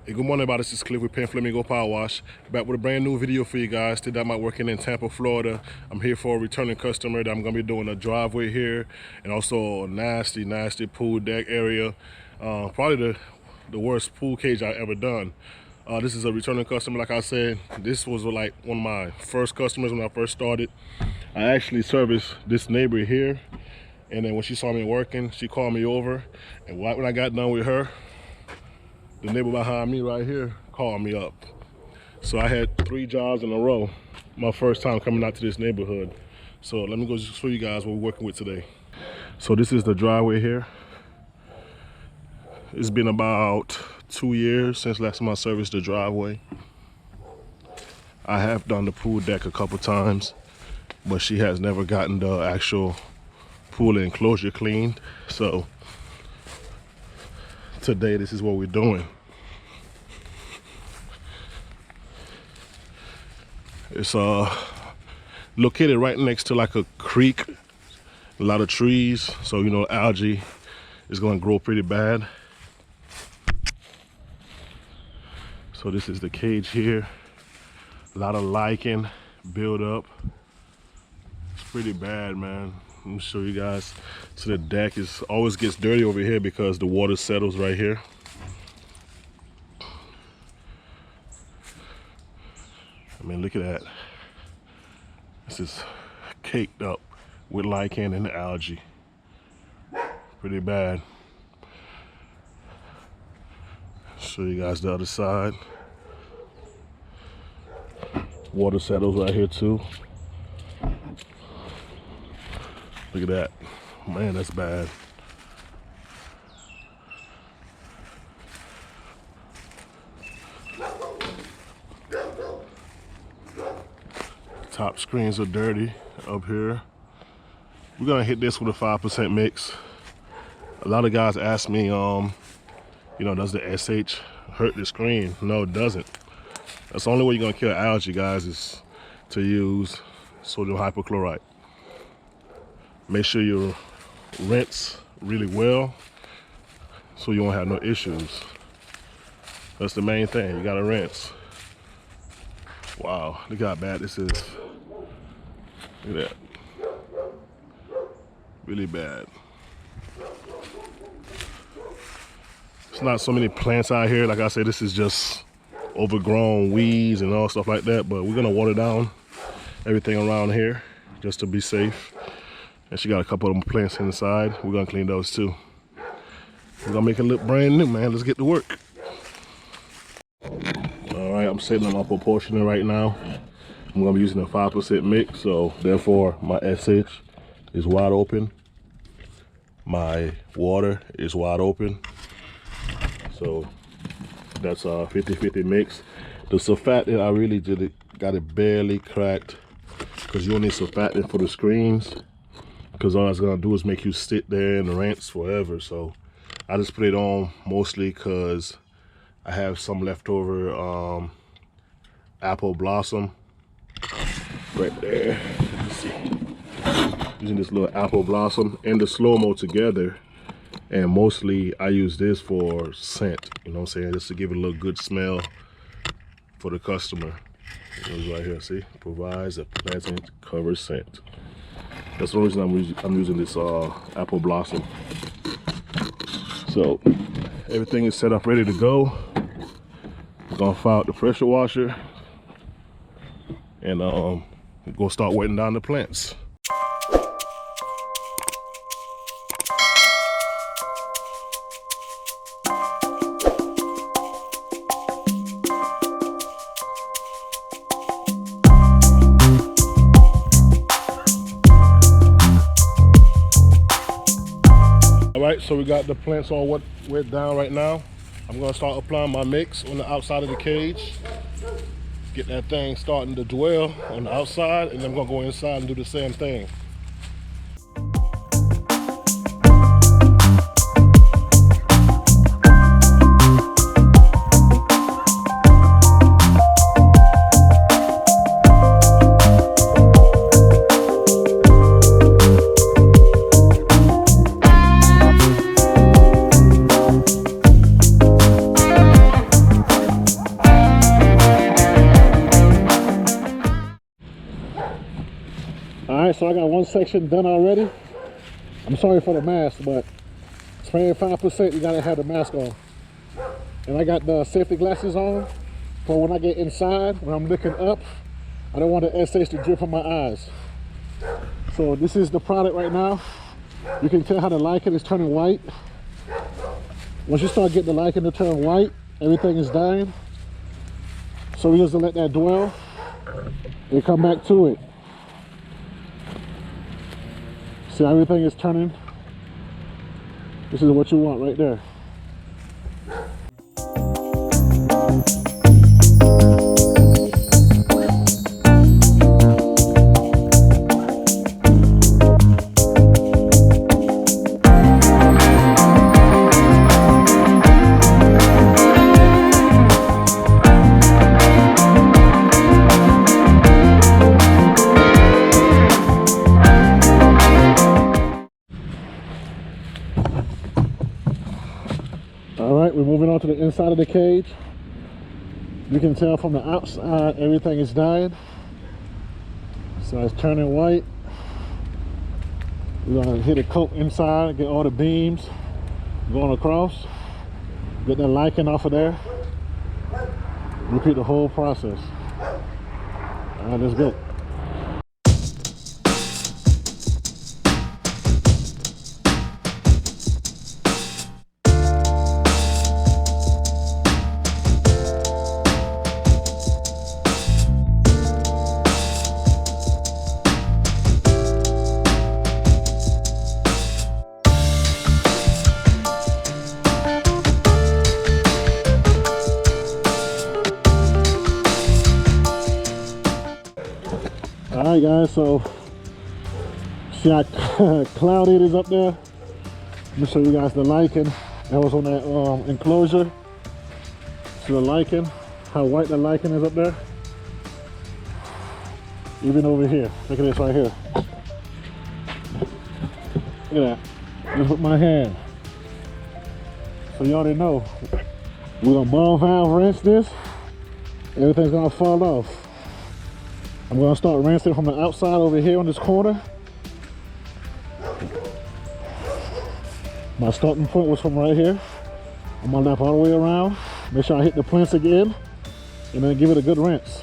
Hey, good morning, everybody. This is Cliff with Pen Flamingo Power Wash. Back with a brand new video for you guys. Today I'm out working in Tampa, Florida. I'm here for a returning customer that I'm going to be doing a driveway here and also a nasty, nasty pool deck area. Probably the worst pool cage I've ever done. This is a returning customer. Like I said, this was like one of my first customers when I first started. I actually serviced this neighbor here, and then when she saw me working, she called me over, and right when I got done with her, the neighbor behind me right here called me up. So I had 3 jobs in a row, my first time coming out to this neighborhood. So let me go just show you guys what we're working with today. So this is the driveway here. It's been about 2 years since last time I serviced the driveway. I have done the pool deck a couple times, but she has never gotten the actual pool enclosure cleaned. So today this is what we're doing. It's located right next to like a creek, a lot of trees, so you know algae is going to grow pretty bad. So this is the cage here. A lot of lichen build up. It's pretty bad, man. Let me show you guys. So the deck always gets dirty over here because the water settles right here. I mean, look at that. This is caked up with lichen and algae. Pretty bad. Show you guys the other side. Water settles right here too. Look at that. Man, that's bad. Top screens are dirty up here. We're gonna hit this with a 5% mix. A lot of guys ask me, you know, does the SH hurt the screen? No, it doesn't. That's the only way you're gonna kill algae, guys, is to use sodium hypochlorite. Make sure you rinse really well so you won't have no issues. That's the main thing, you gotta rinse. Wow, look how bad this is. Look at that. Really bad. It's not so many plants out here. Like I said, this is just overgrown weeds and all stuff like that, but we're gonna water down everything around here just to be safe. And she got a couple of them plants inside. We're gonna clean those too. We're gonna make it look brand new, man. Let's get to work. All right, I'm setting them up proportioning right now. I'm gonna be using a 5% mix, so therefore my SH is wide open. My water is wide open. So that's a 50-50 mix. The surfactant, I really got it barely cracked because you don't need surfactant for the screens, because all it's gonna do is make you sit there and rinse forever. So I just put it on mostly because I have some leftover apple blossom right there. Let's see. Using this little apple blossom and the slow-mo together, and mostly I use this for scent, you know what I'm saying, just to give it a little good smell for the customer. It's right here, see, provides a pleasant cover scent. That's the reason I'm using this apple blossom. So everything is set up ready to go. We're gonna fire out the pressure washer and we're gonna start wetting down the plants. All right, so we got the plants all wet down right now. I'm gonna start applying my mix on the outside of the cage. Get that thing starting to dwell on the outside, and then I'm gonna go inside and do the same thing. so I got one section done already. I'm sorry for the mask, but spraying 5%, you gotta have the mask on. And I got the safety glasses on for when I get inside, when I'm looking up, I don't want the SH to drip on my eyes. So this is the product right now. You can tell how the lichen is turning white. Once you start getting the lichen to turn white, everything is dying. So we just let that dwell and come back to it. See, everything is turning. This is what you want right there. Alright, we're moving on to the inside of the cage. You can tell from the outside everything is dying. So it's turning white. We're going to hit a coat inside, get all the beams going across, get that lichen off of there. Repeat the whole process. Alright, let's go. Alright guys, so see how cloudy it is up there? Let me show you guys the lichen that was on that enclosure. See the lichen, how white the lichen is up there? Even over here, look at this right here. Look at that, just with my hand. So you already know, we're gonna ball valve rinse this, everything's gonna fall off. I'm going to start rinsing from the outside over here on this corner. My starting point was from right here. I'm going to lap all the way around. Make sure I hit the plinth again and then give it a good rinse.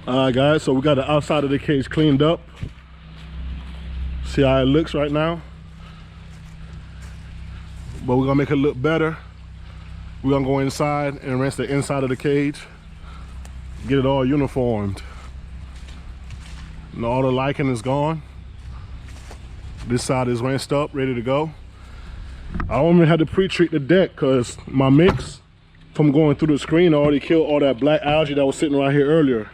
Alright guys, so we got the outside of the cage cleaned up. See how it looks right now? But we're gonna make it look better. We're gonna go inside and rinse the inside of the cage. Get it all uniformed. And all the lichen is gone. This side is rinsed up, ready to go. I don't even have to pre-treat the deck because my mix from going through the screen already killed all that black algae that was sitting right here earlier.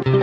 So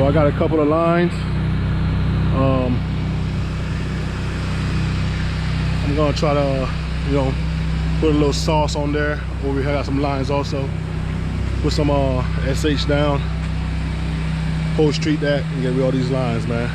I got a couple of lines. I'm gonna try to, put a little sauce on there. Over here, I got some lines also. Put some SH down. Post treat that and get rid of all these lines, man.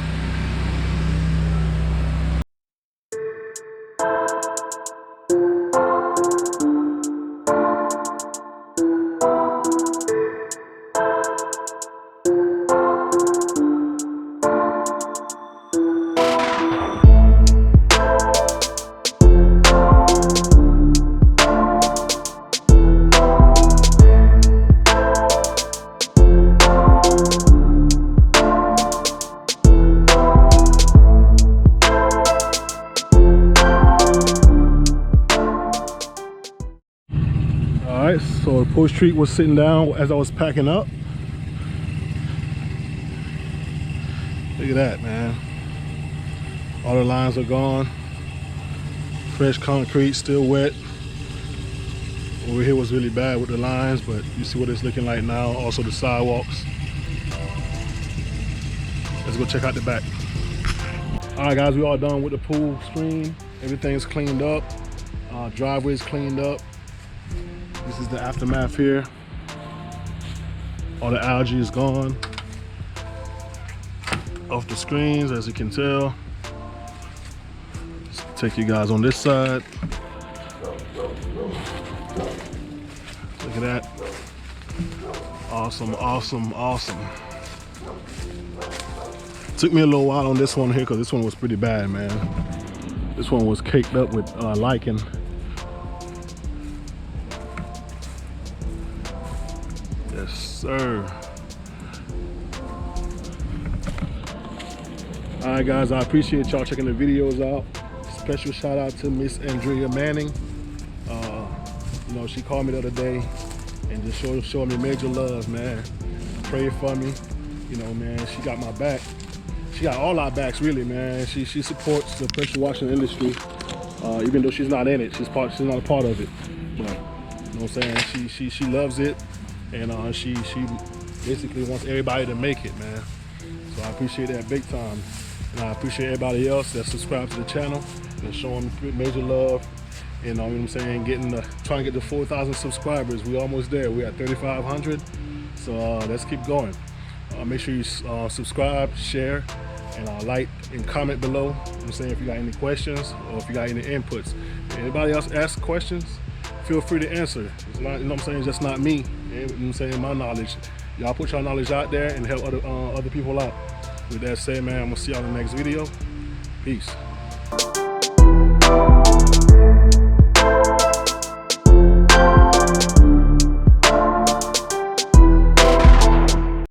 All right, so the post treat was sitting down as I was packing up. Look at that, man. All the lines are gone. Fresh concrete, still wet. Over here was really bad with the lines, but you see what it's looking like now. Also the sidewalks. Let's go check out the back. All right, guys, we all done with the pool screen. Everything's cleaned up. Driveway's cleaned up. This is the aftermath here. All the algae is gone off the screens, as you can tell. Let's take you guys on this side. Look at that. Awesome, awesome, awesome. Took me a little while on this one here because this one was pretty bad, man. This one was caked up with lichen. Yes, sir. All right, guys, I appreciate y'all checking the videos out. Special shout out to Miss Andrea Manning. She called me the other day and just showed me major love, man. Pray for me, man. She got my back. She got all our backs, really, man. She supports the pressure washing industry, even though she's not in it. She's not a part of it, but you know what I'm saying. She loves it, and she basically wants everybody to make it, man. So I appreciate that big time, and I appreciate everybody else that subscribed to the channel and showing major love. You know what I'm saying? Trying to get to 4,000 subscribers. We're almost there. We're at 3,500. So let's keep going. Make sure you subscribe, share, and like and comment below. You know what I'm saying, if you got any questions or if you got any inputs. If anybody else asks questions, feel free to answer. It's not, you know what I'm saying, it's just not me. You know what I'm saying, my knowledge. Y'all put your knowledge out there and help other people out. With that said, man, I'm gonna see y'all in the next video. Peace.